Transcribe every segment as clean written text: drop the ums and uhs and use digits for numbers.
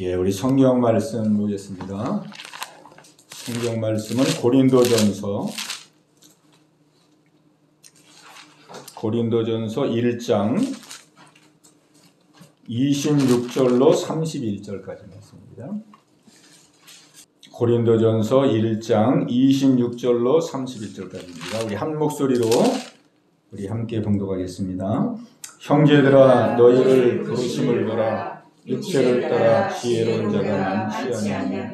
예, 우리 성경 말씀 보겠습니다. 성경 말씀은 고린도전서 1장 26절로 31절까지 말씀입니다. 고린도전서 1장 26절로 31절까지입니다. 우리 한 목소리로 우리 함께 봉독하겠습니다. 형제들아, 너희를 부르심을 보라. 육체를 따라 지혜로운 자가 많지 아니하며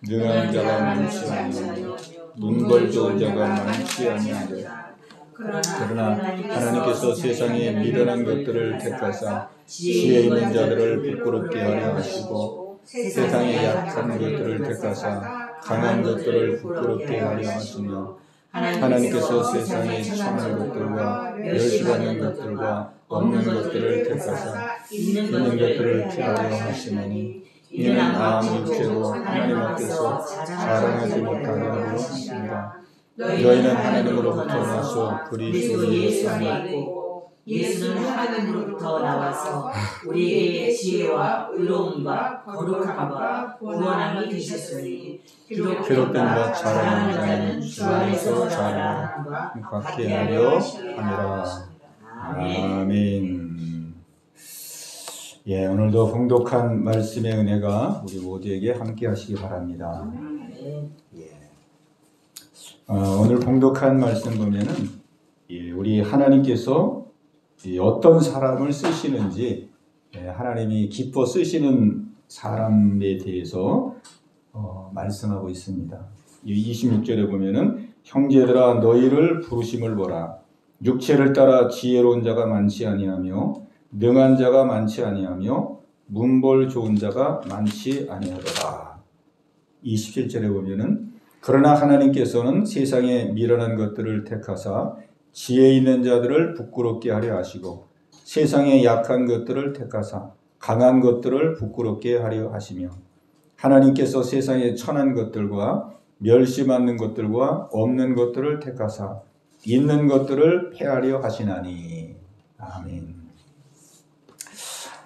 능한 자가 많지 아니하며 눈벌 좋은 자가 많지 아니하며 그러나 하나님께서 세상에 미련한 것들을 택하사 지혜 있는 자들을 부끄럽게 하려 하시고 세상에 약한 것들을 택하사 강한 것들을 부끄럽게 하려 하시며 하나님께서 세상에 천한 것들과 멸시받는 것들과 없는 것들을 택하사 있는 것들을 피하려 하시나니 이는 마음 육체로 하나님 앞에서 자랑하지 못하게 하려 하십니다. 너희는 하나님으로부터 나서 그리스도 예수 안에 있고 예수는 하나님으로부터 나와서 우리에게 지혜와 의로움과 거룩함과 구원함이 되셨으니 기록된 바 자랑하는 자는 주 안에서 자랑함과 받게 하려 함이라. 아멘. 예, 오늘도 봉독한 말씀의 은혜가 우리 모두에게 함께 하시기 바랍니다. 예. 오늘 봉독한 말씀 보면은 우리 하나님께서 어떤 사람을 쓰시는지, 하나님이 기뻐 쓰시는 사람에 대해서 말씀하고 있습니다. 26절에 보면은 형제들아, 너희를 부르심을 보라. 육체를 따라 지혜로운 자가 많지 아니하며 능한 자가 많지 아니하며 문벌 좋은 자가 많지 아니하더라. 27절에 보면은 그러나 하나님께서는 세상에 미련한 것들을 택하사 지혜 있는 자들을 부끄럽게 하려 하시고 세상에 약한 것들을 택하사 강한 것들을 부끄럽게 하려 하시며 하나님께서 세상에 천한 것들과 멸시받는 것들과 없는 것들을 택하사 있는 것들을 폐하려 하시나니. 아멘.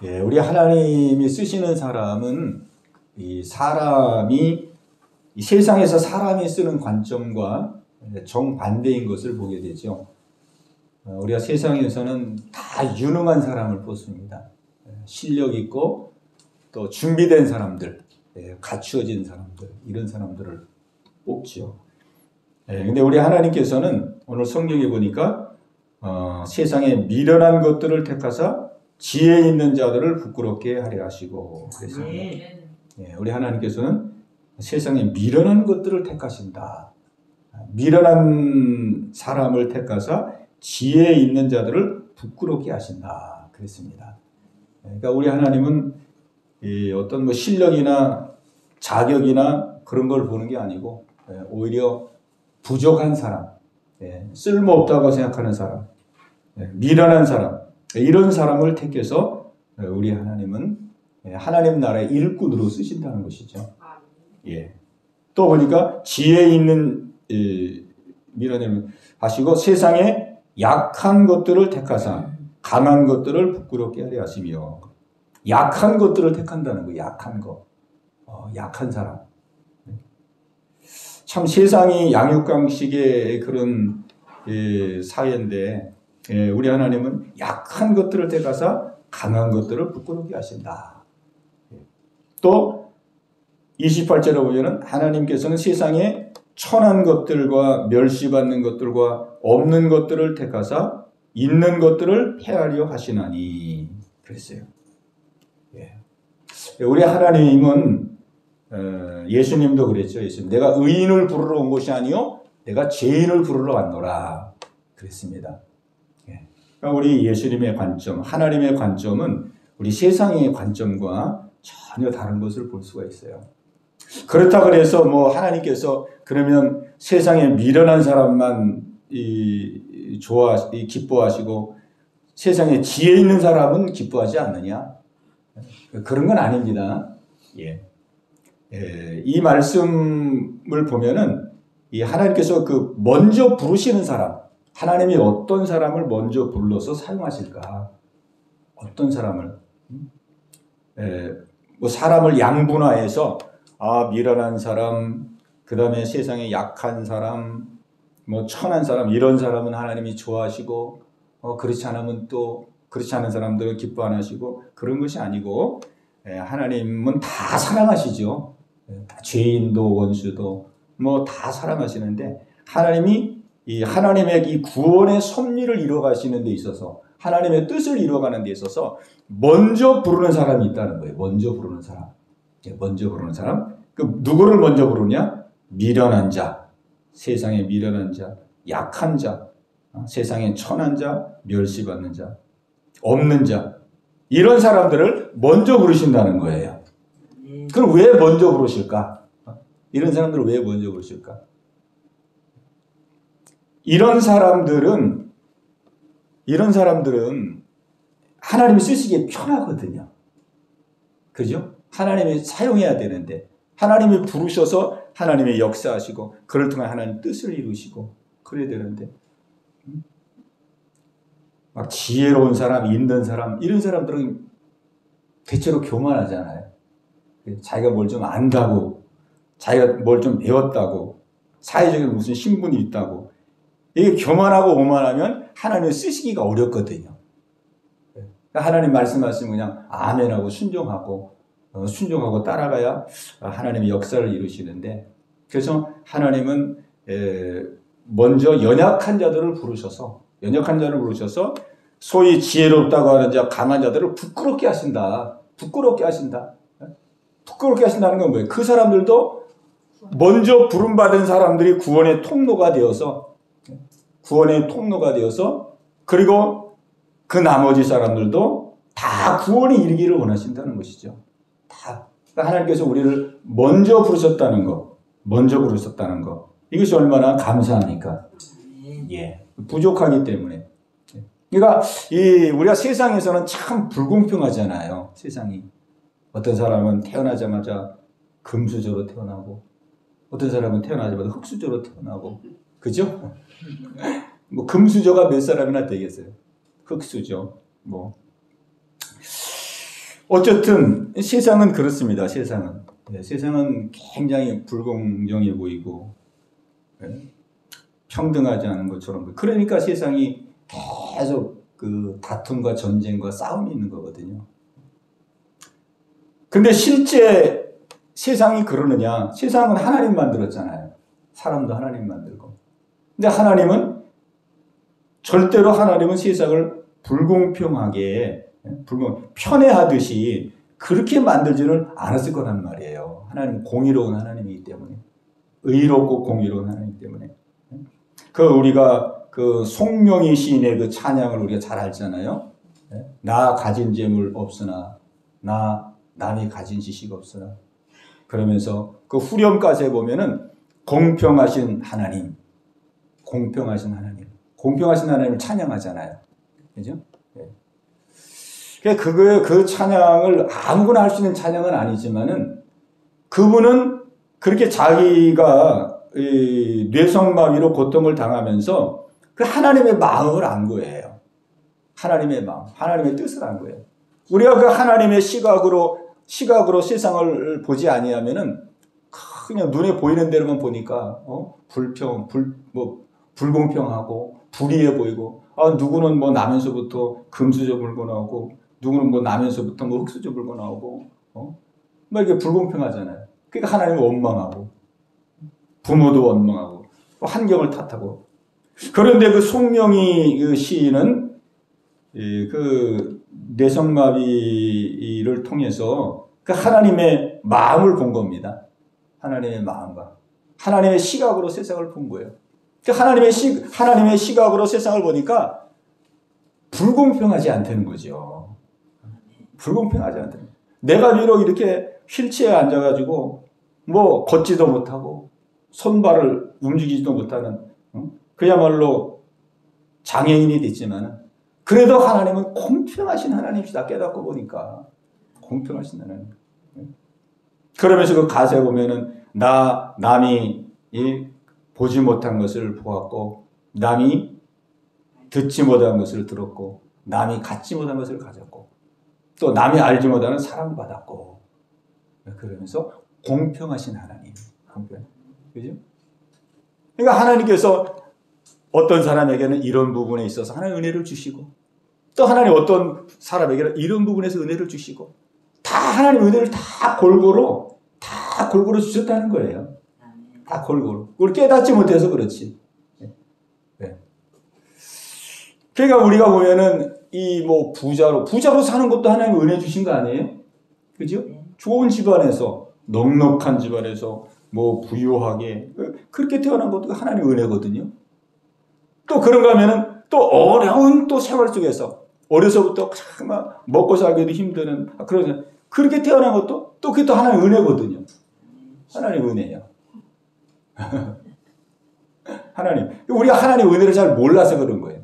예, 우리 하나님이 쓰시는 사람은 이 세상에서 사람이 쓰는 관점과 정반대인 것을 보게 되죠. 우리가 세상에서는 다 유능한 사람을 뽑습니다. 실력 있고 또 준비된 사람들, 갖추어진 사람들, 이런 사람들을 뽑죠. 근데 우리 하나님께서는 오늘 성경에 보니까 세상에 미련한 것들을 택하사 지혜 있는 자들을 부끄럽게 하려 하시고 그랬습니다. 우리 하나님께서는 세상에 미련한 것들을 택하신다. 미련한 사람을 택하사 지혜 있는 자들을 부끄럽게 하신다. 그랬습니다. 그러니까 우리 하나님은 어떤 실력이나 자격이나 그런 걸 보는 게 아니고 오히려 부족한 사람, 쓸모없다고 생각하는 사람, 미련한 사람, 이런 사람을 택해서 우리 하나님은 하나님 나라의 일꾼으로 쓰신다는 것이죠. 또 보니까 지혜 있는 미련을 하시고 세상에 약한 것들을 택하사 강한 것들을 부끄럽게 하려 하시며 약한 것들을 택한다는 거예요. 약한 거, 약한 사람. 참 세상이 양육강식의 그런 사회인데 우리 하나님은 약한 것들을 택하사 강한 것들을 부끄럽게 하신다. 또 28절에 보면 하나님께서는 세상에 천한 것들과 멸시받는 것들과 없는 것들을 택하사 있는 것들을 폐하려 하시나니 그랬어요. 우리 하나님은 예수님도 그랬죠. 예수님, 내가 의인을 부르러 온 것이 아니요 내가 죄인을 부르러 왔노라 그랬습니다. 그러니까 우리 예수님의 관점, 하나님의 관점은 우리 세상의 관점과 전혀 다른 것을 볼 수가 있어요. 그렇다 그래서 하나님께서 그러면 세상에 미련한 사람만 기뻐하시고 세상에 지혜 있는 사람은 기뻐하지 않느냐? 그런 건 아닙니다. 이 말씀을 보면은 이 하나님께서 먼저 부르시는 사람, 하나님이 어떤 사람을 먼저 불러서 사용하실까? 어떤 사람을? 뭐 사람을 양분화해서 미련한 사람, 그 다음에 세상에 약한 사람, 뭐 천한 사람, 이런 사람은 하나님이 좋아하시고 그렇지 않으면 또 그렇지 않은 사람들은 기뻐 안 하시고 그런 것이 아니고 하나님은 다 사랑하시죠. 다 죄인도 원수도 뭐 다 사랑하시는데 하나님이 하나님의 이 구원의 섭리를 이루어가시는 데 있어서 하나님의 뜻을 이루어가는 데 있어서 먼저 부르는 사람이 있다는 거예요. 먼저 부르는 사람. 먼저 부르는 사람. 그 누구를 먼저 부르냐? 미련한 자, 세상에 미련한 자, 약한 자, 세상에 천한 자, 멸시받는 자, 없는 자, 이런 사람들을 먼저 부르신다는 거예요. 그럼 왜 먼저 부르실까? 이런 사람들을 왜 먼저 부르실까? 이런 사람들은 하나님이 쓰시기에 편하거든요. 그죠? 하나님이 사용해야 되는데 하나님이 부르셔서 하나님의 역사하시고 그를 통해 하나님 뜻을 이루시고 그래야 되는데 막 지혜로운 사람, 있는 사람 이런 사람들은 대체로 교만하잖아요. 자기가 뭘 좀 안다고 자기가 뭘 좀 배웠다고 사회적인 무슨 신분이 있다고 이게 교만하고 오만하면 하나님을 쓰시기가 어렵거든요. 하나님 말씀하시면 그냥 아멘하고 순종하고 따라가야 하나님의 역사를 이루시는데 그래서 하나님은 먼저 연약한 자들을 부르셔서 소위 지혜롭다고 하는 자 강한 자들을 부끄럽게 하신다. 부끄럽게 하신다는 건 뭐예요? 그 사람들도 먼저 부름받은 사람들이 구원의 통로가 되어서 그리고 그 나머지 사람들도 다 구원에 이르기를 원하신다는 것이죠. 다. 그러니까 하나님께서 우리를 먼저 부르셨다는 거. 이것이 얼마나 감사합니까? 부족하기 때문에. 그러니까 우리가 세상에서는 참 불공평하잖아요. 세상이. 어떤 사람은 태어나자마자 금수저로 태어나고 어떤 사람은 태어나자마자 흙수저로 태어나고 그죠? 뭐 금수저가 몇 사람이나 되겠어요. 흙수저 뭐 어쨌든 세상은 그렇습니다. 세상은 굉장히 불공정해 보이고 평등하지 않은 것처럼 그러니까 세상이 계속 그 다툼과 전쟁과 싸움이 있는 거거든요. 근데 실제 세상이 그러느냐? 세상은 하나님 만들었잖아요. 사람도 하나님 만들고. 근데 절대로 하나님은 세상을 불공평하게, 편애하듯이 그렇게 만들지는 않았을 거란 말이에요. 하나님은 공의로운 하나님이기 때문에. 의롭고 공의로운 하나님이기 때문에. 우리가 송명희 시인의 그 찬양을 우리가 잘 알잖아요. 나 가진 재물 없으나, 남이 가진 지식 없으나. 그러면서 그 후렴가사에 보면은 공평하신 하나님을 찬양하잖아요. 그죠? 그 찬양을 아무거나 할 수 있는 찬양은 아니지만은 그분은 그렇게 자기가 뇌성마비로 고통을 당하면서 그 하나님의 마음을 안 거예요. 하나님의 마음, 하나님의 뜻을 안 거예요. 우리가 그 하나님의 시각으로 세상을 보지 아니하면은 그냥 눈에 보이는 대로만 보니까 불공평하고 불의해 보이고 누구는 뭐 나면서부터 금수저 물고 나오고 누구는 뭐 나면서부터 뭐 흙수저 물고 나오고 뭐 이게 불공평하잖아요. 그러니까 하나님은 원망하고 부모도 원망하고 환경을 탓하고 그런데 그 송명희 그 시인은 그 뇌성마비를 통해서 그 하나님의 마음을 본 겁니다. 하나님의 마음과 하나님의 시각으로 세상을 본 거예요. 하나님의 시각으로 세상을 보니까 불공평하지 않다는 거죠. 불공평하지 않다는 거예요. 내가 비록 이렇게 휠체어에 앉아가지고 뭐 걷지도 못하고 손발을 움직이지도 못하는 그야말로 장애인이 됐지만 그래도 하나님은 공평하신 하나님이시다 깨닫고 보니까 공평하신 하나님. 그러면서 그 가사에 보면은 남이 보지 못한 것을 보았고 남이 듣지 못한 것을 들었고 남이 갖지 못한 것을 가졌고 또 남이 알지 못하는 사랑받았고 그러면서 공평하신 하나님. 공평. 그죠? 그러니까 하나님께서 어떤 사람에게는 이런 부분에 있어서 하나님 은혜를 주시고, 또 하나님 어떤 사람에게는 이런 부분에서 은혜를 주시고, 다 하나님 은혜를 다 골고루 주셨다는 거예요. 다 골고루. 그걸 깨닫지 못해서 그렇지. 네. 그러니까 우리가 보면은 이 뭐 부자로 사는 것도 하나님 은혜 주신 거 아니에요? 그죠? 좋은 집안에서, 넉넉한 집안에서 뭐 부유하게 그렇게 태어난 것도 하나님 은혜거든요. 또 그런가 하면은 또 어려운 또 생활 속에서 어려서부터 정말 먹고 살기도 힘드는 그런 그렇게 태어난 것도 또 그게 또 하나님 은혜거든요. 하나님 은혜예요. 하나님. 우리가 하나님 은혜를 잘 몰라서 그런 거예요.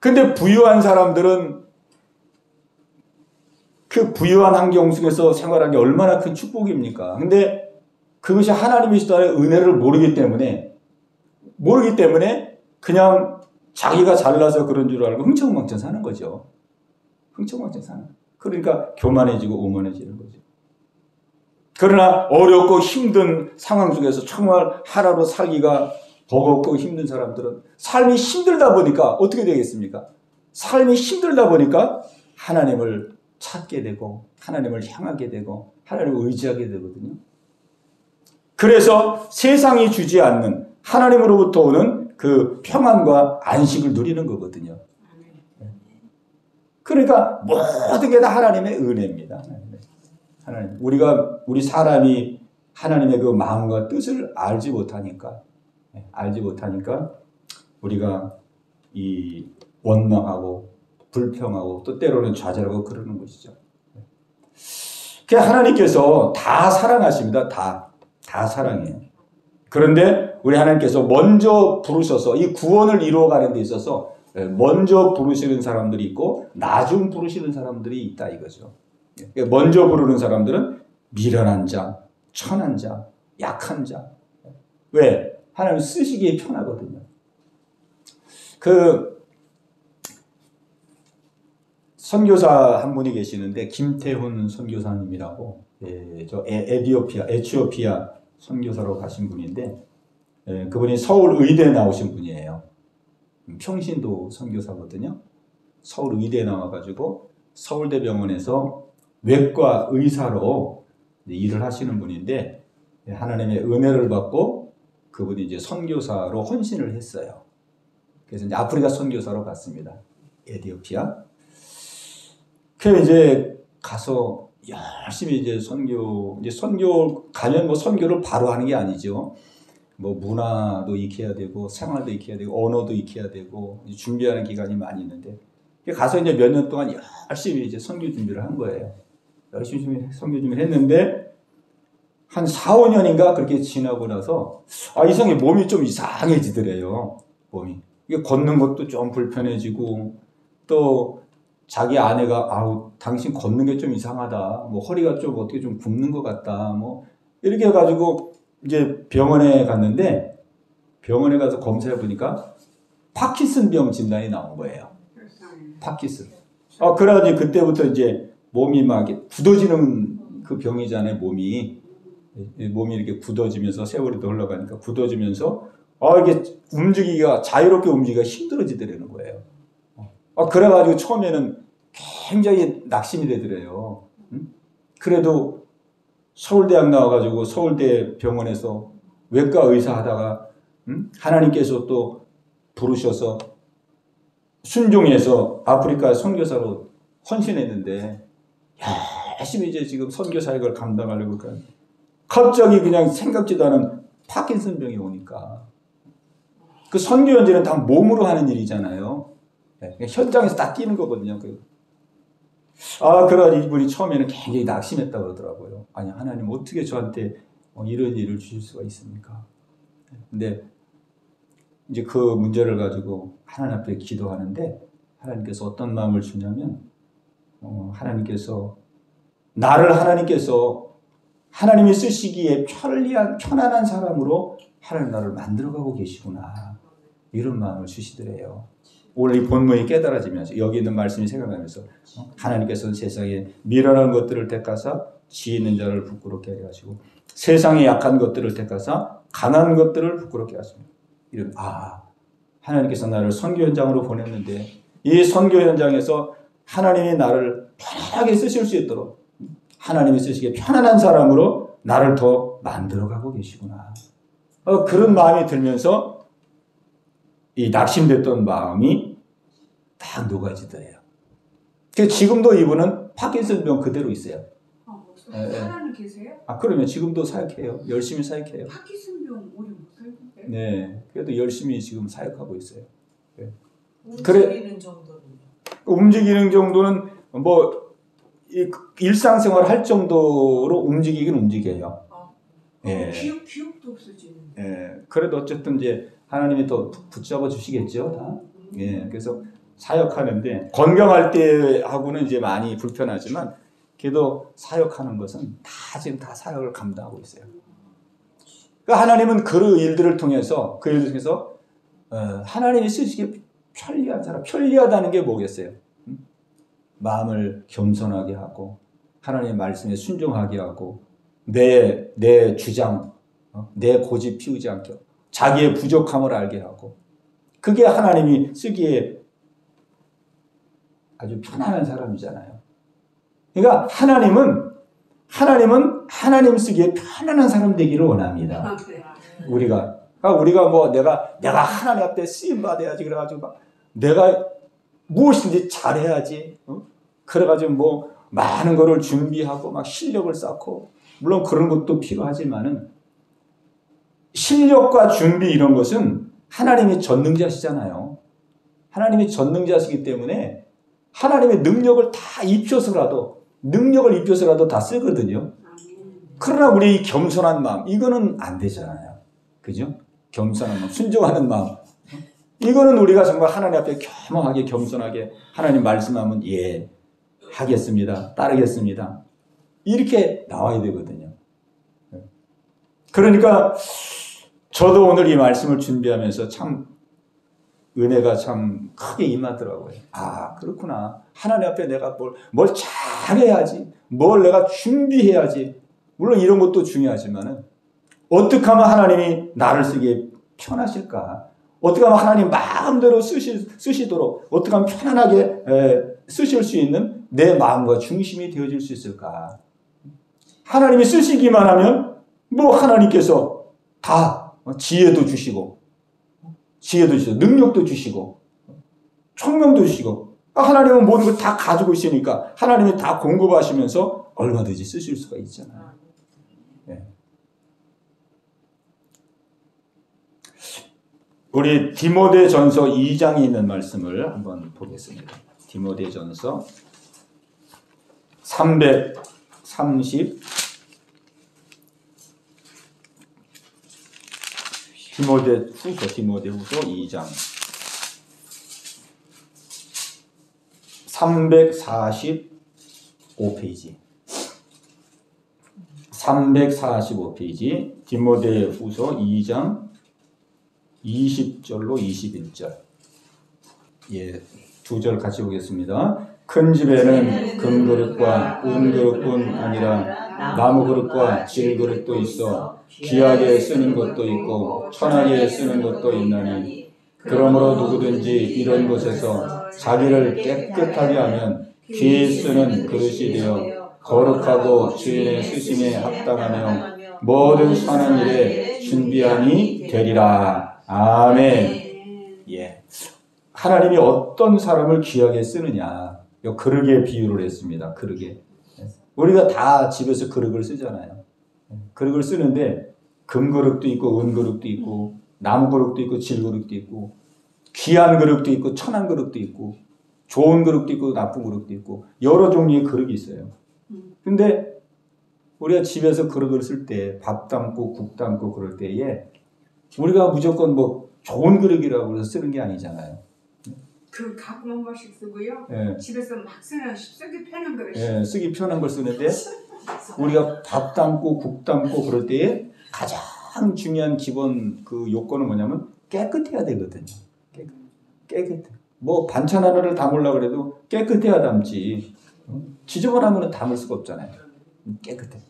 근데 부유한 사람들은 그 부유한 환경 속에서 생활하는 게 얼마나 큰 축복입니까? 근데 그것이 하나님이시다는 은혜를 모르기 때문에 그냥 자기가 잘나서 그런 줄 알고 흥청망청 사는 거죠. 흥청망청 사는. 그러니까 교만해지고 오만해지는 거죠. 그러나 어렵고 힘든 상황 속에서 정말 하루로 살기가 버겁고 힘든 사람들은 삶이 힘들다 보니까 어떻게 되겠습니까? 삶이 힘들다 보니까 하나님을 찾게 되고 하나님을 향하게 되고 하나님을 의지하게 되거든요. 그래서 세상이 주지 않는 하나님으로부터 오는 그 평안과 안식을 누리는 거거든요. 그러니까 모든 게 다 하나님의 은혜입니다. 하나님, 우리 사람이 하나님의 그 마음과 뜻을 알지 못하니까 우리가 이 원망하고 불평하고 또 때로는 좌절하고 그러는 것이죠. 하나님께서 다 사랑하십니다. 다 사랑해요. 그런데 우리 하나님께서 먼저 부르셔서 이 구원을 이루어가는 데 있어서 먼저 부르시는 사람들이 있고 나중 부르시는 사람들이 있다 이거죠. 먼저 부르는 사람들은 미련한 자, 천한 자, 약한 자. 왜? 하나님 쓰시기에 편하거든요. 그 선교사 한 분이 계시는데 김태훈 선교사님이라고 저 에티오피아 선교사로 가신 분인데 그분이 서울 의대에 나오신 분이에요. 평신도 선교사거든요. 서울 의대에 나와가지고 서울대병원에서 외과 의사로 일을 하시는 분인데 하나님의 은혜를 받고 그분이 이제 선교사로 헌신을 했어요. 그래서 이제 아프리카 선교사로 갔습니다. 에티오피아. 그래서 이제 가서 열심히 이제 선교 가면 뭐 선교를 바로 하는 게 아니죠. 뭐 문화도 익혀야 되고 생활도 익혀야 되고 언어도 익혀야 되고 준비하는 기간이 많이 있는데 가서 이제 몇 년 동안 열심히 이제 선교 준비를 한 거예요. 열심히 선교 준비를 했는데 한 4, 5년인가 그렇게 지나고 나서 이상하게 몸이 좀 이상해지더래요. 몸이. 이게 걷는 것도 좀 불편해지고 또 자기 아내가 당신 걷는 게 좀 이상하다. 뭐 허리가 좀 어떻게 좀 굽는 것 같다. 뭐 이렇게 해가지고 이제 병원에 갔는데 병원에 가서 검사해 보니까 파킨슨병 진단이 나온 거예요. 파킨슨. 그래가지고 그때부터 이제 몸이 막 굳어지는 그 병이잖아요. 몸이 이렇게 굳어지면서 세월이 더 흘러가니까 굳어지면서 이게 자유롭게 움직이기가 힘들어지더라는 거예요. 그래가지고 처음에는 굉장히 낙심이 되더래요. 그래도 서울대학 나와가지고 서울대 병원에서 외과 의사 하다가 하나님께서 또 부르셔서 순종해서 아프리카 선교사로 헌신했는데 열심히 이제 지금 선교 사역을 감당하려고 갑자기 그냥 생각지도 않은 파킨슨병이 오니까 그 선교 연재는 다 몸으로 하는 일이잖아요. 현장에서 다 뛰는 거거든요. 그러다 이분이 처음에는 굉장히 낙심했다고 그러더라고요. 아니, 하나님 어떻게 저한테 이런 일을 주실 수가 있습니까? 근데 이제 그 문제를 가지고 하나님 앞에 기도하는데 하나님께서 어떤 마음을 주냐면 하나님께서 하나님이 쓰시기에 편안한 사람으로 하나님 나를 만들어가고 계시구나. 이런 마음을 주시더래요. 오늘 이 본문이 깨달아지면서 여기 있는 말씀이 생각나면서 하나님께서는 세상에 미련한 것들을 택하사 지혜 있는 자를 부끄럽게 하게 하시고 세상에 약한 것들을 택하사 강한 것들을 부끄럽게 하십니다. 이런 하나님께서 나를 선교 현장으로 보냈는데 이 선교 현장에서 하나님이 나를 편하게 쓰실 수 있도록 하나님이 쓰시기에 편안한 사람으로 나를 더 만들어가고 계시구나. 그런 마음이 들면서 이 낙심됐던 마음이 딱 녹아지더래요. 지금도 이분은 파킨슨병 그대로 있어요. 살아는 계세요? 그러면 지금도 사역해요. 열심히 사역해요. 파킨슨병 오래 못 살던데? 네, 그래도 열심히 지금 사역하고 있어요. 네. 움직이는 정도는요? 움직이는 정도는 뭐 일상생활 할 정도로 움직이긴 움직여요. 예. 기억도 없어지는. 예. 그래도 어쨌든 이제 하나님이 또 붙잡아 주시겠죠, 다. 예. 그래서 사역하는데 건강할 때 하고는 이제 많이 불편하지만 그래도 사역하는 것은 지금 다 사역을 감당하고 있어요. 그러니까 하나님은 그 일들을 통해서 하나님이 쓰시기 편리한 사람, 편리하다는 게 뭐겠어요? 마음을 겸손하게 하고 하나님의 말씀에 순종하게 하고 내 주장, 내 고집 피우지 않게 하고 자기의 부족함을 알게 하고 그게 하나님이 쓰기에 아주 편안한 사람이잖아요. 그러니까 하나님은 하나님 쓰기에 편안한 사람 되기를 원합니다. 우리가 뭐 내가 하나님 앞에 쓰임 받아야지 그래가지고 막 내가 무엇인지 잘해야지. 그래가지고 뭐 많은 거를 준비하고 막 실력을 쌓고 물론 그런 것도 필요하지만은 실력과 준비 이런 것은 하나님이 전능자시잖아요. 하나님이 전능자시기 때문에 하나님의 능력을 입혀서라도 다 쓰거든요. 그러나 우리 이 겸손한 마음 이거는 안 되잖아요. 그죠? 겸손한 마음, 순종하는 마음. 이거는 우리가 정말 하나님 앞에 겸허하게 겸손하게 하나님 말씀하면 하겠습니다. 따르겠습니다. 이렇게 나와야 되거든요. 그러니까 저도 오늘 이 말씀을 준비하면서 참 은혜가 참 크게 임하더라고요. 그렇구나. 하나님 앞에 내가 뭘 잘해야지. 뭘 내가 준비해야지. 물론 이런 것도 중요하지만은 어떻게 하면 하나님이 나를 쓰기에 편하실까? 어떻게 하면 하나님 마음대로 쓰시도록 어떻게 하면 편안하게 쓰실 수 있는 내 마음과 중심이 되어질 수 있을까? 하나님이 쓰시기만 하면 뭐 하나님께서 다 지혜도 주시고 능력도 주시고 총명도 주시고 하나님은 모든 걸 다 가지고 있으니까 하나님이 다 공급하시면서 얼마든지 쓰실 수가 있잖아요. 우리 디모데전서 2장에 있는 말씀을 한번 보겠습니다. 디모데전서 디모데후서 2장 345페이지 345페이지 디모데후서 2장 20절로 21절. 두 절 같이 보겠습니다. 큰 집에는 금그릇과 은그릇뿐 아니라 나무그릇과 질그릇도 있어 귀하게 쓰는 것도 있고 천하게 쓰는 것도 있나니 그러므로 누구든지 이런 곳에서 자기를 깨끗하게 하면 귀히 쓰는 그릇이 되어 거룩하고 주인의 쓰심에 합당하며 모든 선한 일에 준비함이 되리라. 아멘. 하나님이 어떤 사람을 귀하게 쓰느냐. 그릇에 비유를 했습니다. 그릇에. 우리가 다 집에서 그릇을 쓰잖아요. 그릇을 쓰는데 금그릇도 있고 은그릇도 있고 나무그릇도 있고 질그릇도 있고 귀한 그릇도 있고 천한 그릇도 있고 좋은 그릇도 있고 나쁜 그릇도 있고 여러 종류의 그릇이 있어요. 근데 우리가 집에서 그릇을 쓸 때 밥 담고 국 담고 그럴 때에 우리가 무조건 뭐 좋은 그릇이라고 해서 쓰는 게 아니잖아요. 가끔 한 번씩 쓰고요. 집에서 막 쓰기 편한 그릇. 쓰기 편한 걸 쓰는데 우리가 밥 담고 국 담고 그럴 때에 가장 중요한 기본 그 요건은 뭐냐면 깨끗해야 되거든요. 깨끗해. 뭐 반찬 하나를 담으려고 그래도 깨끗해야 담지. 지저분하면 담을 수가 없잖아요. 깨끗해.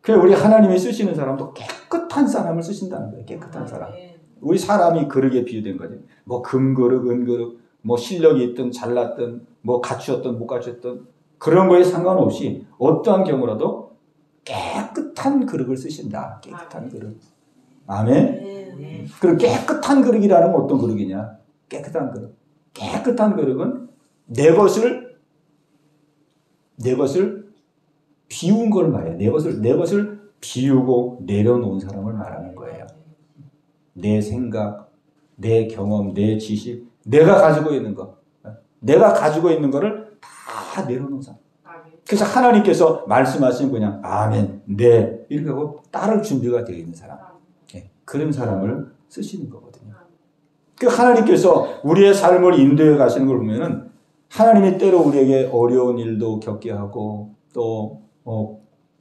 그래 우리 하나님이 쓰시는 사람도 깨끗한 사람을 쓰신다는 거예요. 깨끗한 사람. 우리 사람이 그릇에 비유된 거지. 뭐 금그릇, 은그릇, 뭐 실력이 있든 잘났든 뭐 갖추었든 못 갖추었든 그런 거에 상관없이 어떠한 경우라도 깨끗한 그릇을 쓰신다. 깨끗한 그릇. 아멘. 그리고 깨끗한 그릇이라는 건 어떤 그릇이냐? 깨끗한 그릇. 깨끗한 그릇은 내 것을 비운 걸 말해요. 내 것을 비우고 내려놓은 사람을 말하는 거예요. 내 생각, 내 경험, 내 지식, 내가 가지고 있는 거. 내가 가지고 있는 거를 다 내려놓은 사람. 그래서 하나님께서 말씀하신 그냥 아멘, 네 이렇게 하고 따를 준비가 되어 있는 사람. 그런 사람을 쓰시는 거거든요. 그 하나님께서 우리의 삶을 인도해 가시는 걸 보면은 하나님이 때로 우리에게 어려운 일도 겪게 하고 또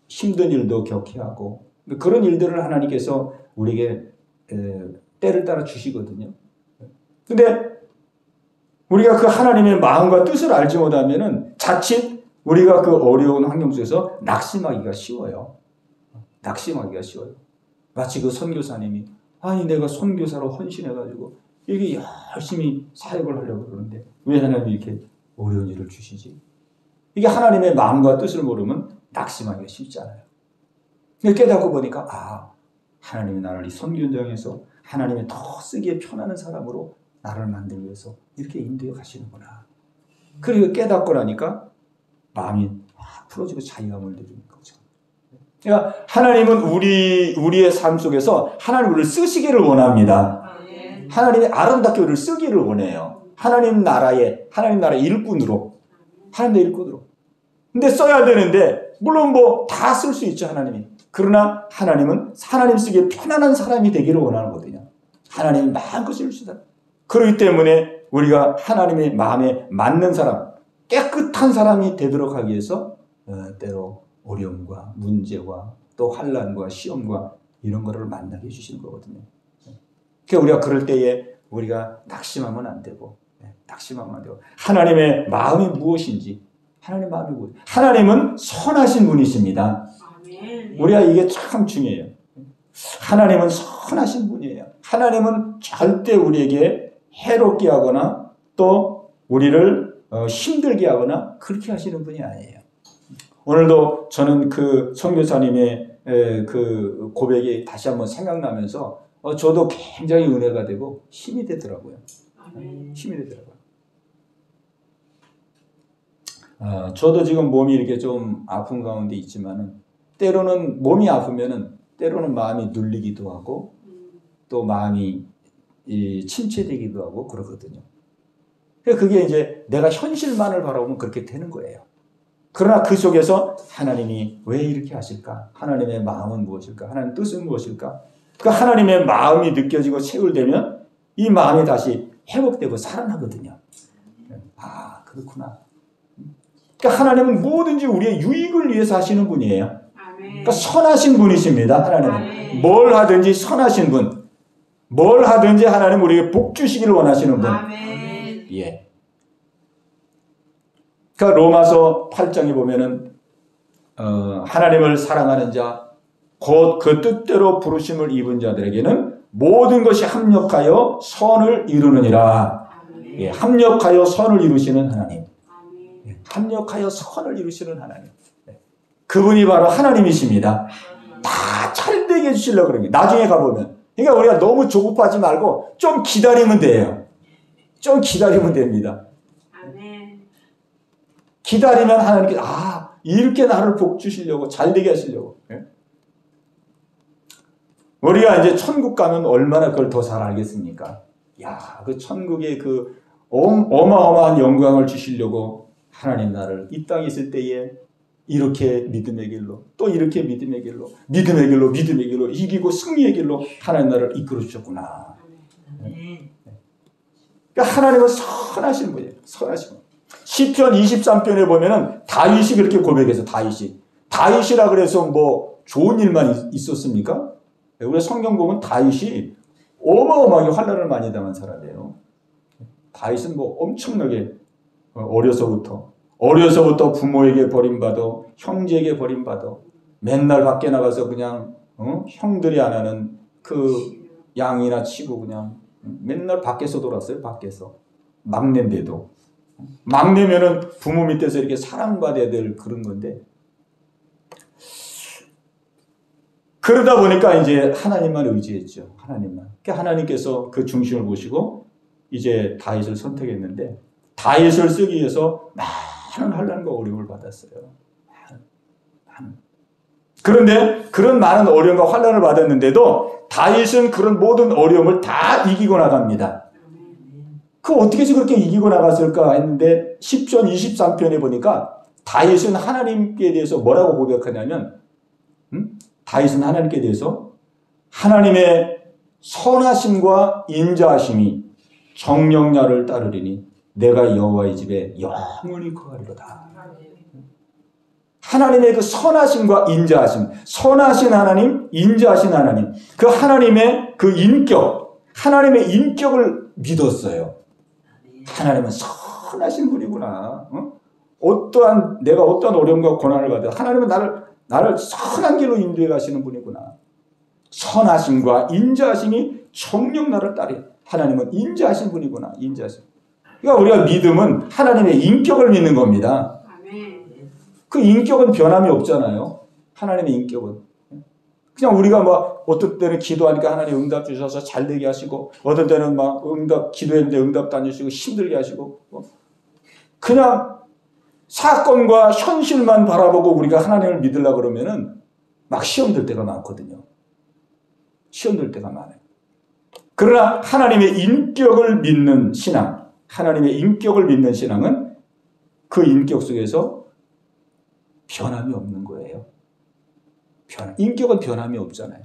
힘든 일도 겪게 하고 그런 일들을 하나님께서 우리에게 때를 따라 주시거든요. 근데 우리가 그 하나님의 마음과 뜻을 알지 못하면은 자칫 우리가 그 어려운 환경 속에서 낙심하기가 쉬워요. 낙심하기가 쉬워요. 마치 그 선교사님이 아니 내가 선교사로 헌신해가지고 이게 열심히 사역을 하려고 그러는데 왜 하나님이 이렇게 어려운 일을 주시지? 이게 하나님의 마음과 뜻을 모르면 낙심하기가 쉽잖아요. 깨닫고 보니까 하나님이 나를 이 선교 현장에서 하나님의 더 쓰기에 편안한 사람으로 나를 만들기 위해서 이렇게 인도해 가시는구나. 그리고 깨닫고 나니까 마음이 풀어지고 자유함을 누리는 거죠. 그러니까 하나님은 우리의 삶 속에서 하나님 우리를 쓰시기를 원합니다. 하나님이 아름답게 우리를 쓰기를 원해요. 하나님 나라의 일꾼으로. 하나님의 일꾼으로. 근데 써야 되는데 물론 뭐 다 쓸 수 있죠 하나님이. 그러나 하나님은 하나님 쓰기에 편안한 사람이 되기를 원하는 거거든요. 하나님이 마음껏 쓸 수 있다. 그렇기 때문에 우리가 하나님의 마음에 맞는 사람, 깨끗한 사람이 되도록 하기 위해서 때로 어려움과 문제와 또 환난과 시험과 이런 거를 만나게 해주시는 거거든요. 그러니까 우리가 그럴 때에 우리가 낙심하면 안 되고 하나님의 마음이 무엇인지 하나님은 선하신 분이십니다. 우리가 이게 참 중요해요. 하나님은 선하신 분이에요. 하나님은 절대 우리에게 해롭게 하거나 또 우리를 힘들게 하거나 그렇게 하시는 분이 아니에요. 오늘도 저는 그 선교사님의 그 고백이 다시 한번 생각나면서 저도 굉장히 은혜가 되고 힘이 되더라고요. 힘이 되더라고요. 저도 지금 몸이 이렇게 좀 아픈 가운데 있지만은 때로는 몸이 아프면은 때로는 마음이 눌리기도 하고 또 마음이 침체되기도 하고 그러거든요. 그게 이제 내가 현실만을 바라보면 그렇게 되는 거예요. 그러나 그 속에서 하나님이 왜 이렇게 하실까? 하나님의 마음은 무엇일까? 하나님의 뜻은 무엇일까? 그 하나님의 마음이 느껴지고 체결되면 이 마음이 다시 회복되고 살아나거든요. 그렇구나. 그러니까 하나님은 뭐든지 우리의 유익을 위해서 하시는 분이에요. 그러니까 선하신 분이십니다. 하나님은 뭘 하든지 선하신 분, 뭘 하든지 하나님 우리에게 복 주시기를 원하시는 분. 예. 그러니까 로마서 8장에 보면은 하나님을 사랑하는 자, 곧 그 뜻대로 부르심을 입은 자들에게는 모든 것이 합력하여 선을 이루느니라. 예, 합력하여 선을 이루시는 하나님. 예, 합력하여 선을 이루시는 하나님. 예, 그분이 바로 하나님이십니다. 다 잘 되게 해주시려고 그러는 게 나중에 가보면. 그러니까 우리가 너무 조급하지 말고 좀 기다리면 돼요. 좀 기다리면 됩니다. 기다리면 하나님께 이렇게 나를 복 주시려고 잘 되게 하시려고. 예? 우리가 이제 천국 가면 얼마나 그걸 더 잘 알겠습니까? 그 천국의 그 어마어마한 영광을 주시려고 하나님 나를 이 땅에 있을 때에 이렇게 믿음의 길로 또 이렇게 믿음의 길로 이기고 승리의 길로 하나님 나를 이끌어 주셨구나. 그러니까 하나님은 선하신 분이에요. 선하신 분. 시편 23편에 보면은 다윗이 그렇게 고백해서 다윗이라 그래서 뭐 좋은 일만 있었습니까? 우리 성경 보면 다윗이 어마어마하게 환난을 많이 당한 사람이에요. 다윗은 뭐 엄청나게 어려서부터 부모에게 버림받아 형제에게 버림받아 맨날 밖에 나가서 그냥 형들이 안 하는 그 양이나 치고 그냥 맨날 밖에서 돌았어요. 밖에서 막내인데도 막내면은 부모 밑에서 이렇게 사랑받아야 될 그런 건데 그러다 보니까 이제 하나님만 의지했죠. 하나님만. 그러니까 하나님께서 그 중심을 보시고 이제 다윗을 선택했는데 다윗을 쓰기 위해서 많은 환난과 어려움을 받았어요. 많은. 그런데 그런 많은 어려움과 환난을 받았는데도 다윗은 그런 모든 어려움을 다 이기고 나갑니다. 그 어떻게 해서 그렇게 이기고 나갔을까 했는데 10편 23편에 보니까 다윗은 하나님께 대해서 뭐라고 고백하냐면 다윗은 하나님께 대해서 하나님의 선하심과 인자하심이 정령나를 따르리니 내가 여호와의 집에 영원히 거하리로다. 하나님의 그 선하심과 인자하심, 선하신 하나님, 인자하신 하나님, 그 하나님의 그 인격, 하나님의 인격을 믿었어요. 하나님은 선하신 분이구나. 내가 어떠한 어려움과 고난을 받아 하나님은 나를 선한 길로 인도해 가시는 분이구나. 선하심과 인자하심이 정녕 나를 따르. 하나님은 인자하신 분이구나. 인자하심. 그러니까 우리가 믿음은 하나님의 인격을 믿는 겁니다. 그 인격은 변함이 없잖아요. 하나님의 인격은. 그냥 우리가 뭐 어떤 때는 기도하니까 하나님 응답 주셔서 잘 되게 하시고 어떤 때는 막 기도했는데 응답도 안 주시고 힘들게 하시고 그냥 사건과 현실만 바라보고 우리가 하나님을 믿으려고 그러면은 막 시험 들 때가 많거든요. 시험 들 때가 많아요. 그러나 하나님의 인격을 믿는 신앙, 하나님의 인격을 믿는 신앙은 그 인격 속에서 변함이 없는 거예요. 인격은 변함이 없잖아요.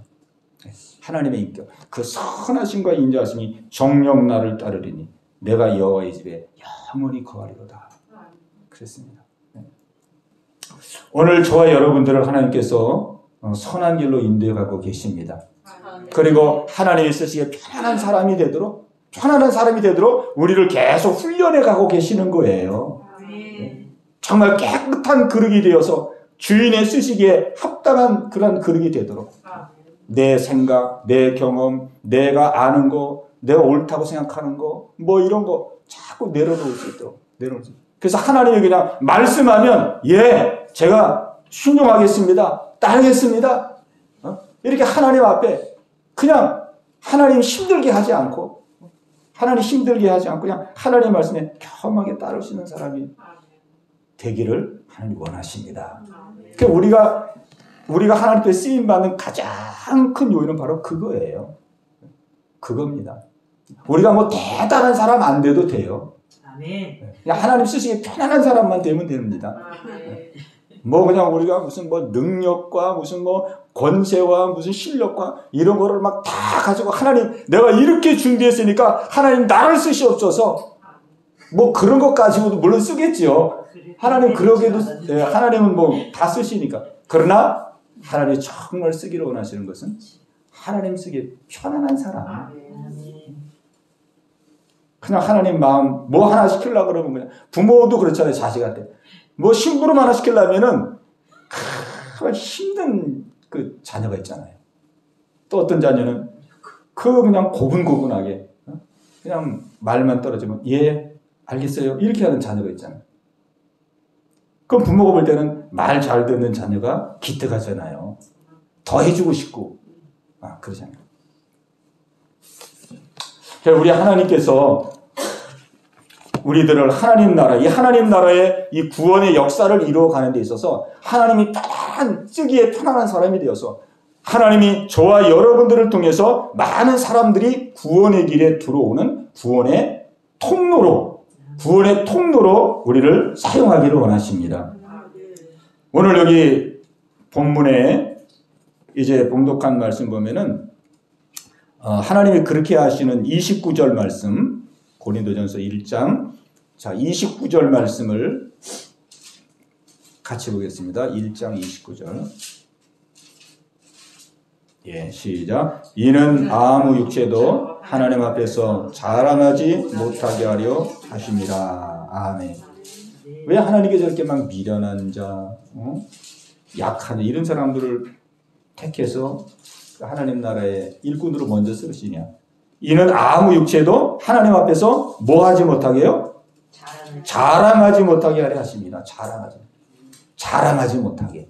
하나님의 인격, 그 선하심과 인자하심이 정녕 나를 따르리니 내가 여호와의 집에 영원히 거하리로다. 그랬습니다. 오늘 저와 여러분들을 하나님께서 선한 길로 인도해 가고 계십니다. 그리고 하나님이 쓰시기에 편안한 사람이 되도록 우리를 계속 훈련해 가고 계시는 거예요. 정말 깨끗한 그릇이 되어서 주인의 쓰시기에 합당한 그런 그릇이 되도록 내 생각, 내 경험, 내가 아는 거, 내가 옳다고 생각하는 거, 뭐 이런 거 자꾸 내려놓을 수 있도록. 그래서 하나님이 그냥 말씀하면 제가 순종하겠습니다. 따르겠습니다. 이렇게 하나님 앞에 그냥 하나님 힘들게 하지 않고 그냥 하나님 말씀에 겸하게 따를 수 있는 사람이 되기를 하나님 원하십니다. 그러니까 우리가 하나님께 쓰임받는 가장 큰 요인은 바로 그거예요. 그겁니다. 우리가 뭐 대단한 사람 안 돼도 돼요. 그냥 하나님 쓰시기에 편안한 사람만 되면 됩니다. 뭐 그냥 우리가 무슨 뭐 능력과 무슨 뭐 권세와 무슨 실력과 이런 거를 막 다 가지고 하나님 내가 이렇게 준비했으니까 하나님 나를 쓰시옵소서 뭐 그런 것 가지고도 물론 쓰겠지요. 하나님 그러게도 하나님은 뭐 다 쓰시니까. 그러나 하나님이 정말 쓰기를 원하시는 것은 하나님 쓰기에 편안한 사람. 그냥 하나님 마음 뭐 하나 시키려고 그러면 그냥 부모도 그렇잖아요. 자식한테 뭐 심부름 하나 시키려면은 힘든 그 자녀가 있잖아요. 또 어떤 자녀는 그냥 고분고분하게 그냥 말만 떨어지면 알겠어요 이렇게 하는 자녀가 있잖아요. 그럼 부모가 볼 때는 말 잘 듣는 자녀가 기특하잖아요. 더 해주고 싶고 그러잖아요. 우리 하나님께서 우리들을 하나님 나라, 이 하나님 나라의 이 구원의 역사를 이루어가는 데 있어서 하나님이 쓰기에 편안한 사람이 되어서 하나님이 저와 여러분들을 통해서 많은 사람들이 구원의 길에 들어오는 구원의 통로로 우리를 사용하기를 원하십니다. 오늘 여기 본문에 이제 봉독한 말씀 보면은 하나님이 그렇게 하시는 29절 말씀 고린도전서 1장 29절 말씀을 같이 보겠습니다. 1장 29절 시작. 이는 아무 육체도 하나님 앞에서 자랑하지 못하게 하려 하심이라. 아멘. 왜 하나님께 저렇게 막 미련한 자, 약한 자 이런 사람들을 택해서 하나님 나라의 일꾼으로 먼저 쓰시냐? 이는 아무 육체도 하나님 앞에서 뭐 하지 못하게요? 자랑하지 못하게 하려 하십니다. 자랑하지 못하게.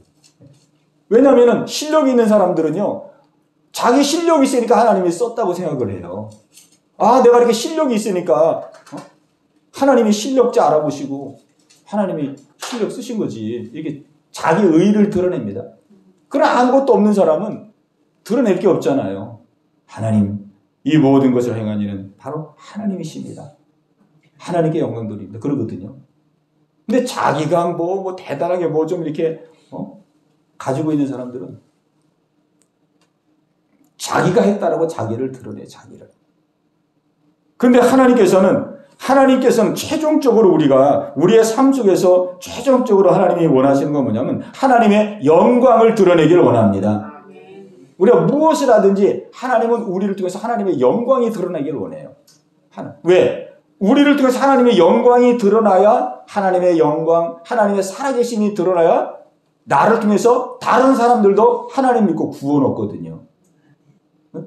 왜냐하면 실력이 있는 사람들은요, 자기 실력이 있으니까 하나님이 썼다고 생각을 해요. 아, 내가 이렇게 실력이 있으니까 하나님이 실력자 알아보시고 하나님이 실력 쓰신 거지. 이게 자기 의의를 드러냅니다. 그러나 아무것도 없는 사람은 드러낼 게 없잖아요. 하나님, 이 모든 것을 행한 이는 바로 하나님이십니다. 하나님께 영광 돌립니다. 그러거든요. 근데 자기가 뭐 대단하게 뭐 좀 이렇게 가지고 있는 사람들은 자기가 했다라고 자기를 드러내, 자기를. 근데 하나님께서는 최종적으로 우리의 삶 속에서 최종적으로 하나님이 원하시는 건 뭐냐면 하나님의 영광을 드러내기를 원합니다. 우리가 무엇을 하든지 하나님은 우리를 통해서 하나님의 영광이 드러나기를 원해요. 왜? 우리를 통해서 하나님의 영광이 드러나야 하나님의 영광, 하나님의 살아계심이 드러나야 나를 통해서 다른 사람들도 하나님 믿고 구원 얻거든요.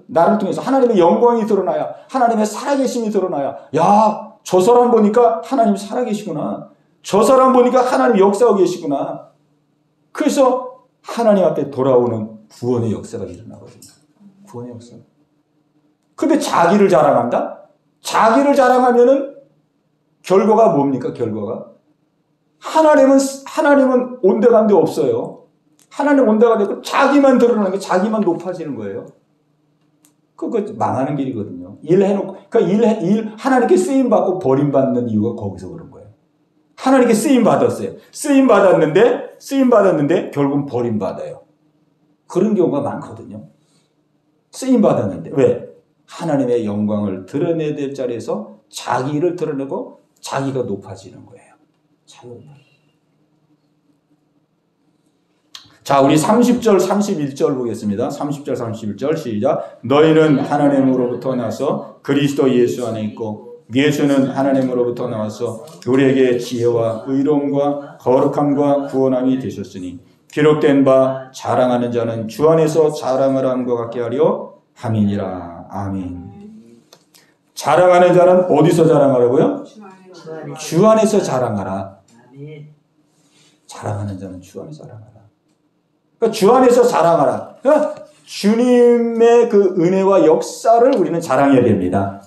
나를 통해서 하나님의 영광이 드러나야, 하나님의 살아계심이 드러나야, 야, 저 사람 보니까 하나님 살아계시구나. 저 사람 보니까 하나님 역사하고 계시구나. 그래서 하나님 앞에 돌아오는 구원의 역사가 일어나거든요. 구원의 역사. 근데 자기를 자랑한다? 자기를 자랑하면은 결과가 뭡니까? 결과가? 하나님은 온데간데 없어요. 하나님 온데간데 없고 자기만 드러나는 게 자기만 높아지는 거예요. 그거 망하는 길이거든요. 일해놓고, 그러니까 하나님께 쓰임받고 버림받는 이유가 거기서 그런 거예요. 하나님께 쓰임받았어요. 쓰임받았는데 결국은 버림받아요. 그런 경우가 많거든요. 쓰임받았는데. 왜? 하나님의 영광을 드러내야 될 자리에서 자기를 드러내고 자기가 높아지는 거예요. 자, 우리 30절, 31절 보겠습니다. 30절, 31절 시작. 너희는 하나님으로부터 나서 그리스도 예수 안에 있고 예수는 하나님으로부터 나와서 우리에게 지혜와 의로움과 거룩함과 구원함이 되셨으니 기록된 바 자랑하는 자는 주 안에서 자랑을 함과 같게 하려 함이니라. 아멘. 자랑하는 자는 어디서 자랑하라고요? 주 안에서 자랑하라. 자랑하는 자는 주 안에서 자랑하라. 그러니까 주 안에서 자랑하라. 그러니까 주님의 그 은혜와 역사를 우리는 자랑해야 됩니다.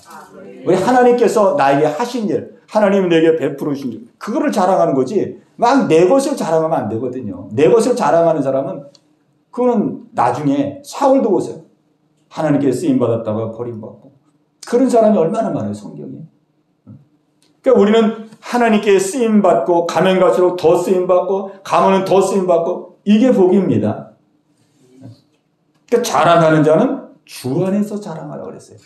우리 하나님께서 나에게 하신 일, 하나님 내게 베풀으신 일, 그거를 자랑하는 거지. 막 내 것을 자랑하면 안 되거든요. 내 것을 자랑하는 사람은 그거는 나중에 사울도 보세요. 하나님께 쓰임 받았다가 버림받고 그런 사람이 얼마나 많아요, 성경에. 그러니까 우리는 하나님께 쓰임 받고 가면 갈수록 더 쓰임 받고 가면은 더 쓰임 받고 이게 복입니다. 그러니까 자랑하는 자는 주 안에서 자랑하라고 그랬어요.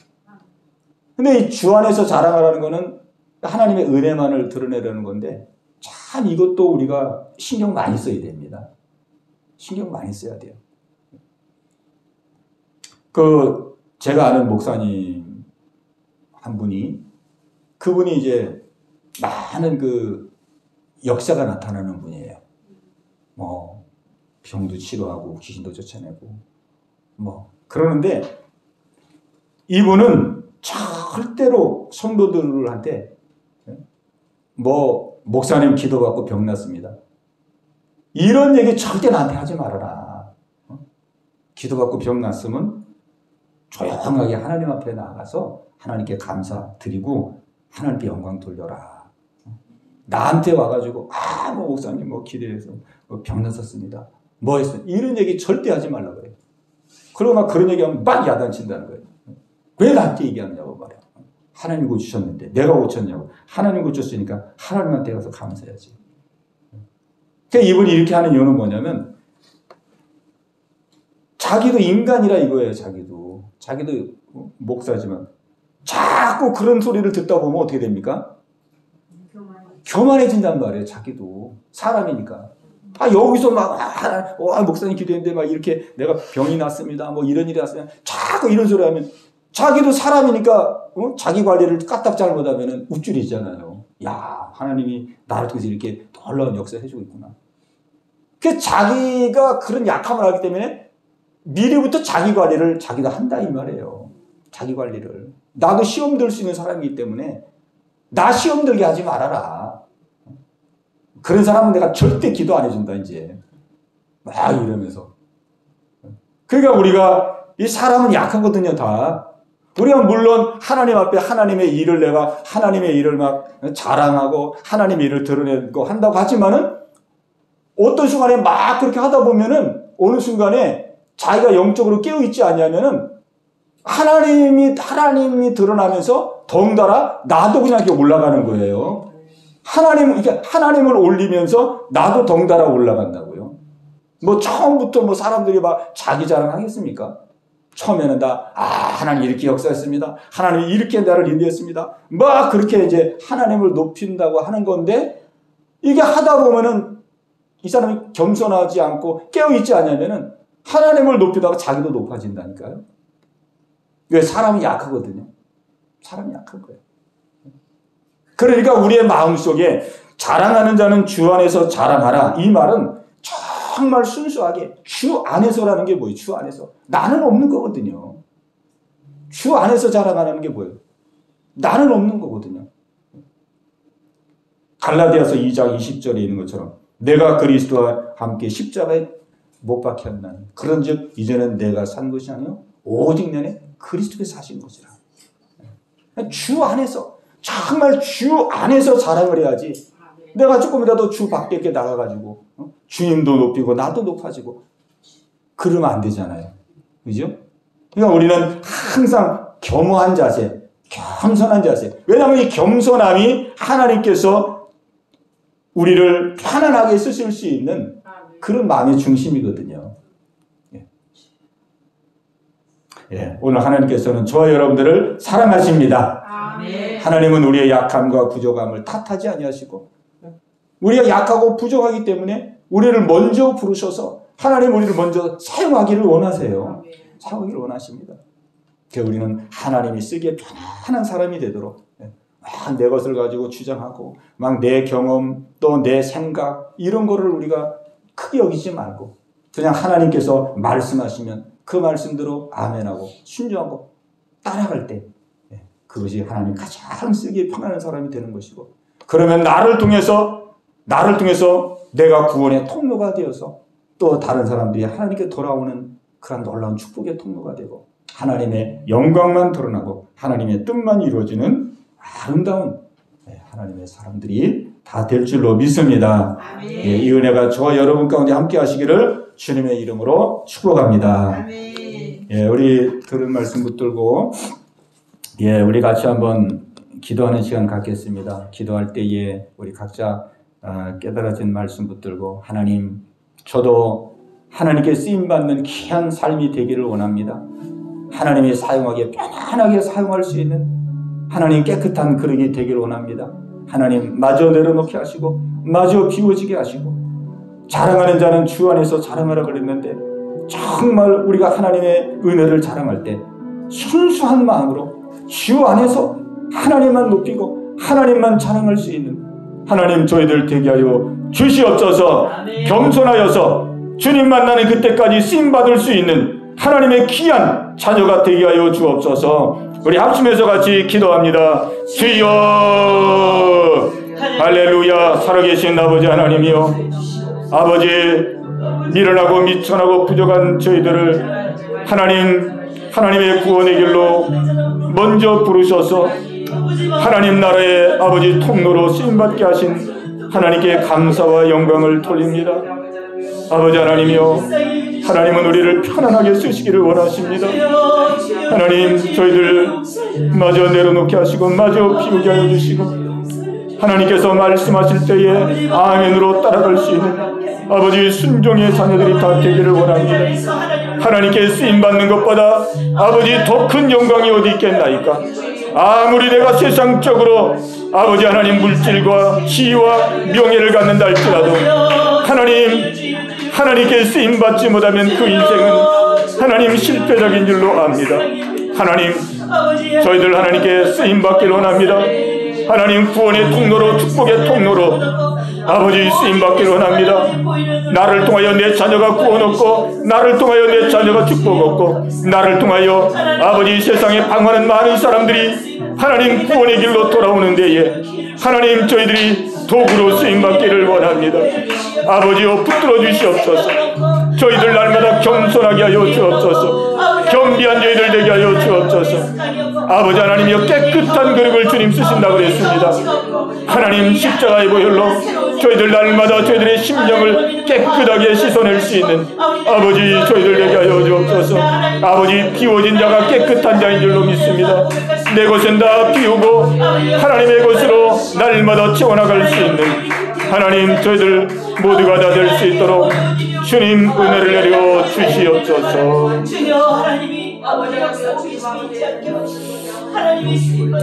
근데 이 주 안에서 자랑하라는 거는 하나님의 은혜만을 드러내려는 건데 참 이것도 우리가 신경 많이 써야 됩니다. 신경 많이 써야 돼요. 제가 아는 목사님 한 분이 그분이 이제 많은 역사가 나타나는 분이에요. 병도 치료하고 귀신도 쫓아내고 그러는데 이분은 절대로 성도들한테 목사님 기도받고 병 났습니다. 이런 얘기 절대 나한테 하지 말아라. 기도받고 병 났으면 조용하게 하나님 앞에 나가서 하나님께 감사 드리고 하나님께 영광 돌려라. 나한테 와가지고 목사님 기도해서 병 났었습니다. 했어요? 이런 얘기 절대 하지 말라고 해요. 그러고 막 그런 얘기하면 막 야단친다는 거예요. 왜 나한테 얘기하느냐고 말해요. 하나님 고치셨는데 내가 고쳤냐고. 하나님 고쳤으니까 하나님한테 가서 감사해야지. 그러니까 이분이 이렇게 하는 이유는 뭐냐면 자기도 인간이라 이거예요. 자기도 목사지만 자꾸 그런 소리를 듣다 보면 어떻게 됩니까? 교만해진단 말이에요. 자기도 사람이니까. 여기서 목사님 기도했는데 이렇게 내가 병이 났습니다. 이런 일이 났으면 자꾸 이런 소리 하면 자기도 사람이니까 자기 관리를 까딱 잘못하면 우쭐이잖아요. 야, 하나님이 나를 통해서 이렇게 놀라운 역사를 해주고 있구나. 그 자기가 그런 약함을 하기 때문에 미리부터 자기 관리를 자기가 한다 이 말이에요. 자기 관리를. 나도 시험 들 수 있는 사람이기 때문에 나 시험 들게 하지 말아라. 그런 사람은 내가 절대 기도 안 해준다 이제. 막 이러면서. 그러니까 우리가 이 사람은 약하거든요 다. 우리가 물론 하나님 앞에 하나님의 일을 내가 하나님의 일을 막 자랑하고 하나님의 일을 드러내고 한다고 하지만은 어떤 순간에 막 그렇게 하다 보면은 어느 순간에 자기가 영적으로 깨어있지 않냐면은 하나님이 드러나면서 더군다나 나도 그냥 이렇게 올라가는 거예요. 하나님을 올리면서 나도 덩달아 올라간다고요. 뭐 처음부터 뭐 사람들이 막 자기 자랑하겠습니까? 처음에는 다 하나님 이렇게 역사했습니다. 하나님이 이렇게 나를 인도했습니다. 막 그렇게 이제 하나님을 높인다고 하는 건데 이게 하다 보면은 이 사람이 겸손하지 않고 깨어있지 않냐면은 하나님을 높이다가 자기도 높아진다니까요. 왜? 사람이 약하거든요. 사람이 약한 거예요. 그러니까 우리의 마음속에 자랑하는 자는 주 안에서 자랑하라. 이 말은 정말 순수하게 주 안에서라는 게 뭐예요? 주 안에서. 나는 없는 거거든요. 주 안에서 자랑하는 게 뭐예요? 나는 없는 거거든요. 갈라디아서 2장 20절에 있는 것처럼 내가 그리스도와 함께 십자가에 못 박혔나니 그런즉 이제는 내가 산 것이 아니요 오직 내게 그리스도께서 사신 것이라. 주 안에서 정말 주 안에서 자랑을 해야지. 내가 조금이라도 주 밖에 이렇게 나가가지고 주님도 높이고 나도 높아지고 그러면 안 되잖아요. 그죠? 그러니까 우리는 항상 겸허한 자세, 겸손한 자세. 왜냐하면 이 겸손함이 하나님께서 우리를 편안하게 쓰실 수 있는 그런 마음의 중심이거든요. 예, 오늘 하나님께서는 저와 여러분들을 사랑하십니다. 하나님은 우리의 약함과 부족함을 탓하지 아니하시고 우리가 약하고 부족하기 때문에 우리를 먼저 부르셔서 하나님 우리를 먼저 사용하기를 원하세요. 사용하기를 원하십니다. 그래서 우리는 하나님이 쓰기에 편안한 사람이 되도록 막 내 것을 가지고 주장하고 막 내 경험 또 내 생각 이런 거를 우리가 크게 여기지 말고 그냥 하나님께서 말씀하시면 그 말씀대로 아멘하고 순종하고 따라갈 때 그것이 하나님 가장 쓰기에 편안한 사람이 되는 것이고 그러면 나를 통해서 내가 구원의 통로가 되어서 또 다른 사람들이 하나님께 돌아오는 그런 놀라운 축복의 통로가 되고 하나님의 영광만 드러나고 하나님의 뜻만 이루어지는 아름다운 하나님의 사람들이 다 될 줄로 믿습니다. 예, 이 은혜가 저와 여러분 가운데 함께 하시기를 주님의 이름으로 축복합니다. 예, 우리 들은 말씀 붙들고 우리 같이 한번 기도하는 시간 갖겠습니다. 기도할 때에 우리 각자 깨달아진 말씀 붙들고 하나님, 저도 하나님께 쓰임받는 귀한 삶이 되기를 원합니다. 하나님이 사용하기에 편안하게 사용할 수 있는 하나님 깨끗한 그릇이 되기를 원합니다. 하나님 마저 내려놓게 하시고 마저 비워지게 하시고 자랑하는 자는 주 안에서 자랑하라 그랬는데 정말 우리가 하나님의 은혜를 자랑할 때 순수한 마음으로 주 안에서 하나님만 높이고 하나님만 자랑할 수 있는 하나님 저희들 되게 하여 주시옵소서. 겸손하여서 주님 만나는 그때까지 쓰임받을 수 있는 하나님의 귀한 자녀가 되게 하여 주옵소서. 우리 합심해서 같이 기도합니다. 주여 할렐루야. 살아계신 아버지 하나님이여, 아버지 미련하고 미천하고 부족한 저희들을 하나님의 구원의 길로 먼저 부르셔서 하나님 나라의 아버지 통로로 쓰임받게 하신 하나님께 감사와 영광을 돌립니다. 아버지 하나님이여, 하나님은 우리를 편안하게 쓰시기를 원하십니다. 하나님 저희들 마저 내려놓게 하시고 마저 비우게 하여 주시고 하나님께서 말씀하실 때에 아멘으로 따라갈 수 있는 아버지 순종의 자녀들이 다 되기를 원합니다. 하나님께 쓰임받는 것보다 아버지 더 큰 영광이 어디 있겠나이까. 아무리 내가 세상적으로 아버지 하나님 물질과 지위와 명예를 갖는다 할지라도 하나님께 쓰임받지 못하면 그 인생은 하나님 실패적인 줄로 압니다. 하나님 저희들 하나님께 쓰임받기를 원합니다. 하나님 구원의 통로로, 축복의 통로로 아버지 쓰임받기를 원합니다. 나를 통하여 내 자녀가 구원 얻고, 나를 통하여 내 자녀가 축복 얻고, 나를 통하여 아버지 세상에 방황하는 많은 사람들이 하나님 구원의 길로 돌아오는 데에 하나님 저희들이 도구로 쓰임받기를 원합니다. 아버지여 붙들어 주시옵소서. 저희들 날마다 겸손하게 하여 주옵소서. 겸비한 저희들 되게 하여 주옵소서. 아버지 하나님이여 깨끗한 그릇을 주님 쓰신다고 그랬습니다. 하나님 십자가의 보혈로 저희들 날마다 저희들의 심령을 깨끗하게 씻어낼 수 있는 아버지 저희들 되게 하여 주옵소서. 아버지 비워진 자가 깨끗한 자인 줄로 믿습니다. 내 것은 다 비우고 하나님의 것으로 날마다 채워나갈 수 있는 하나님 저희들 모두가 다 될 수 있도록 주님 은혜를 내려 주시옵소서.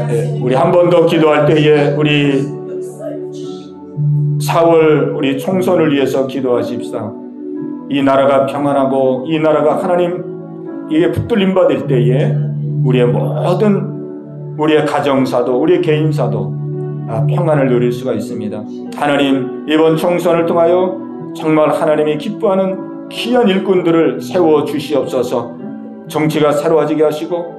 네, 우리 한 번 더 기도할 때에 우리 4월 우리 총선을 위해서 기도하십시다. 이 나라가 평안하고 이 나라가 하나님에게 붙들림 받을 때에 우리의 모든 우리의 가정사도 우리의 개인사도 평안을 누릴 수가 있습니다. 하나님 이번 총선을 통하여 정말 하나님이 기뻐하는 귀한 일꾼들을 세워 주시옵소서. 정치가 새로워지게 하시고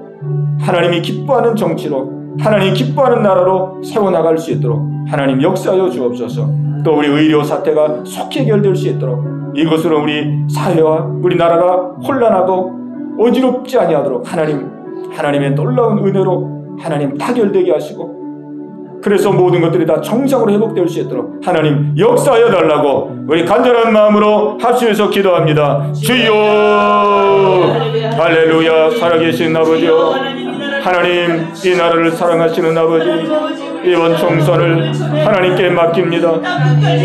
하나님이 기뻐하는 정치로 하나님이 기뻐하는 나라로 세워나갈 수 있도록 하나님 역사하여 주옵소서. 또 우리 의료 사태가 속히 해결될 수 있도록 이것으로 우리 사회와 우리 나라가 혼란하고 어지럽지 아니하도록 하나님의 놀라운 은혜로 하나님 타결되게 하시고 그래서 모든 것들이 다 정상으로 회복될 수 있도록 하나님 역사하여 달라고 우리 간절한 마음으로 합심해서 기도합니다. 주여 할렐루야. 살아계신 아버지여 하나님 이 나라를 사랑하시는 아버지 이번 총선을 하나님께 맡깁니다.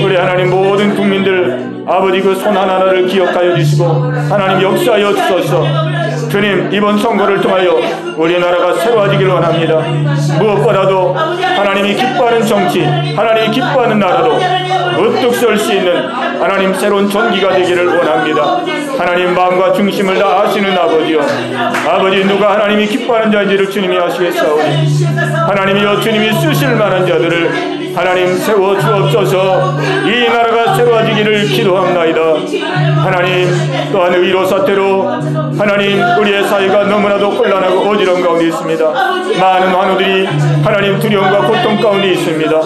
우리 하나님 모든 국민들 아버지 그 손 하나하나를 기억하여 주시고 하나님 역사하여 주소서. 주님 이번 선거를 통하여 우리나라가 새로워지길 원합니다. 무엇보다도 하나님이 기뻐하는 정치 하나님이 기뻐하는 나라로 우뚝 설 수 있는 하나님 새로운 전기가 되기를 원합니다. 하나님 마음과 중심을 다 아시는 아버지여 아버지 누가 하나님이 기뻐하는 자인지를 주님이 아시겠사오니 하나님이여 주님이 쓰실 만한 자들을 하나님 세워 주옵소서. 이 나라가 새로워지기를 기도합나이다. 하나님 또한 의료 사태로 하나님 우리의 사회가 너무나도 혼란하고 어지러운 가운데 있습니다. 많은 환우들이 하나님 두려움과 고통 가운데 있습니다.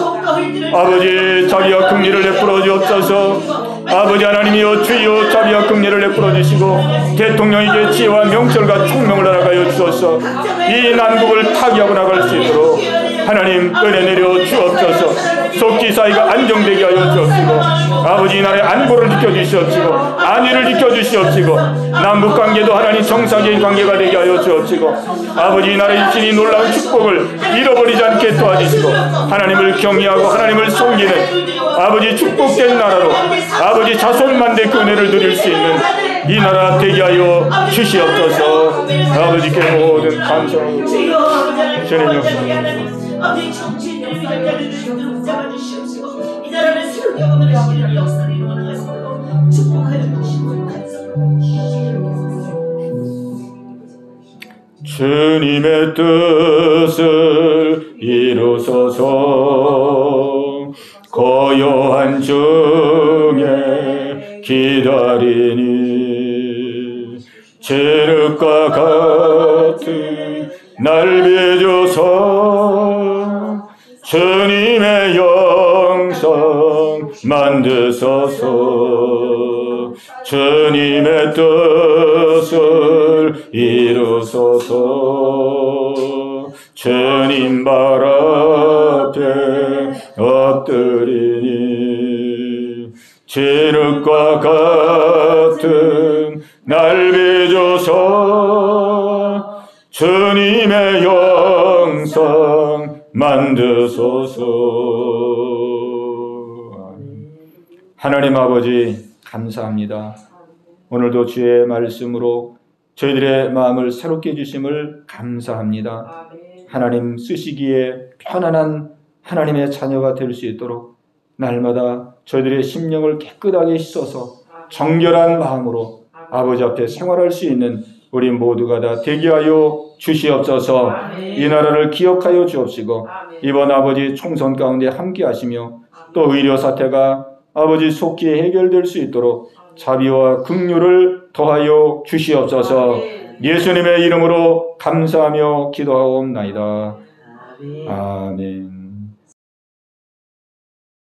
아버지 자비와 긍휼을 베풀어 주옵소서. 아버지 하나님이여 주여 자비와 긍휼을 베풀어 주시고 대통령에게 지혜와 명철과 총명을 허락하여 주소서. 이 난국을 타개하고 나갈 수 있도록 하나님 은혜 내려 주옵소서. 속기 사이가 안정되게 하여 주옵시고 아버지 나라의 안보를 지켜주시옵시고 안위를 지켜주시옵시고 남북관계도 하나님 정상적인 관계가 되게 하여 주옵시고 아버지 나라의 신이 놀라운 축복을 잃어버리지 않게 도와주시고 하나님을 경외하고 하나님을 섬기는 아버지 축복된 나라로 아버지 자손만대 그 은혜를 누릴 수 있는 이 나라 되게 하여 주시옵소서. 아버지께 모든 감사를 주님 역사합니다. 아버지 정치인들을 위한 자를 잡아주시옵시고 이 나라를 새롭게 하시는 역사를 일어나가시고 축복하여 주시고 주님의 뜻을 이루소서. 고요한 중에 기다리니 칠흑과 같은 날 비주소. 주님의 영성 만드소서. 주님의 뜻을 이루소서. 주님 발 앞에 엎드리니 칠흑과 같은 날 비주소. 주님의 영성 만드소서. 하나님 아버지 감사합니다. 오늘도 주의 말씀으로 저희들의 마음을 새롭게 해주심을 감사합니다. 하나님 쓰시기에 편안한 하나님의 자녀가 될 수 있도록 날마다 저희들의 심령을 깨끗하게 씻어서 정결한 마음으로 아버지 앞에 생활할 수 있는 우리 모두가 다 되게 하여 주시옵소서. 아멘. 이 나라를 기억하여 주옵시고 아멘. 이번 아버지 총선 가운데 함께 하시며 또 의료 사태가 아버지 속히 해결될 수 있도록 자비와 긍휼을 더하여 주시옵소서. 아멘. 예수님의 이름으로 감사하며 기도하옵나이다. 아멘. 아멘.